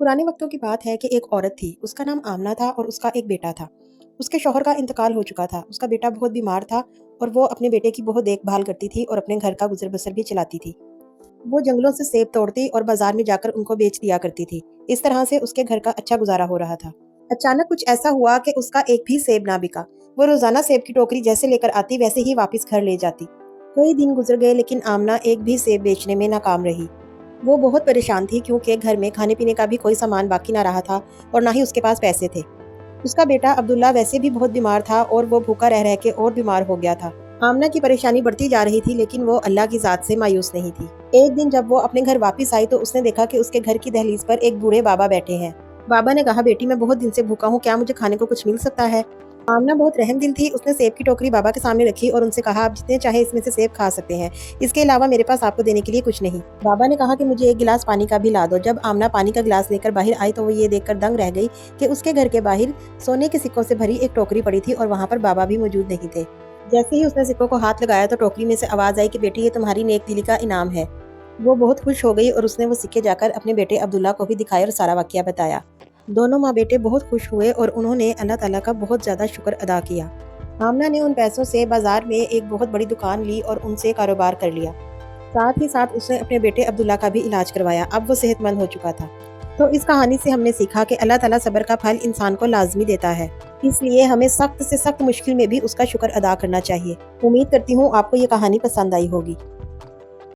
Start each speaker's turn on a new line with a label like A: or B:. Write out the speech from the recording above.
A: पुराने वक्तों की बात है कि एक औरत थी। उसका नाम आमना था और उसका एक बेटा था। उसके शौहर का इंतकाल हो चुका था। उसका बेटा बहुत बीमार था और वो अपने बेटे की बहुत देखभाल करती थी और अपने घर का गुजर बसर भी चलाती थी। वो जंगलों से सेब तोड़ती और बाजार में जाकर उनको बेच दिया करती थी। इस तरह से उसके घर का अच्छा गुजारा हो रहा था। अचानक कुछ ऐसा हुआ कि उसका एक भी सेब ना बिका। वो रोजाना सेब की टोकरी जैसे लेकर आती वैसे ही वापस घर ले जाती। कई दिन गुजर गए लेकिन आमना एक भी सेब बेचने में नाकाम रही। वो बहुत परेशान थी क्योंकि घर में खाने पीने का भी कोई सामान बाकी ना रहा था और ना ही उसके पास पैसे थे। उसका बेटा अब्दुल्ला वैसे भी बहुत बीमार था और वो भूखा रह रह के और बीमार हो गया था। आमना की परेशानी बढ़ती जा रही थी लेकिन वो अल्लाह की जात से मायूस नहीं थी। एक दिन जब वो अपने घर वापस आई तो उसने देखा कि उसके घर की दहलीज पर एक बूढ़े बाबा बैठे हैं। बाबा ने कहा, बेटी मैं बहुत दिन से भूखा हूँ, क्या मुझे खाने को कुछ मिल सकता है? आमना बहुत रहमदिल थी। उसने सेब की टोकरी बाबा के सामने रखी और उनसे कहा, आप जितने चाहे इसमें से सेब खा सकते हैं। इसके अलावा मेरे पास आपको देने के लिए कुछ नहीं। बाबा ने कहा कि मुझे एक गिलास पानी का भी ला दो। जब आमना पानी का गिलास लेकर बाहर आई तो वो ये देखकर दंग रह गई कि उसके घर के बाहर सोने के सिक्कों से भरी एक टोकरी पड़ी थी और वहाँ पर बाबा भी मौजूद नहीं थे। जैसे ही उसने सिक्कों को हाथ लगाया तो टोकरी में से आवाज आई कि बेटी ये तुम्हारी नेक दिली का इनाम है। वो बहुत खुश हो गई और उसने वो सिक्के जाकर अपने बेटे अब्दुल्ला को भी दिखाए और सारा वाकया बताया। दोनों माँ बेटे बहुत खुश हुए और उन्होंने अल्लाह ताला का बहुत ज़्यादा शुक्र अदा किया। आमना ने उन पैसों से बाजार में एक बहुत बड़ी दुकान ली और उनसे कारोबार कर लिया। साथ ही साथ उसने अपने बेटे अब्दुल्ला का भी इलाज करवाया। अब वो सेहतमंद हो चुका था। तो इस कहानी से हमने सीखा कि अल्लाह ताला सब्र का फल इंसान को लाजमी देता है। इसलिए हमें सख्त से सख्त मुश्किल में भी उसका शुक्र अदा करना चाहिए। उम्मीद करती हूँ आपको ये कहानी पसंद आई होगी।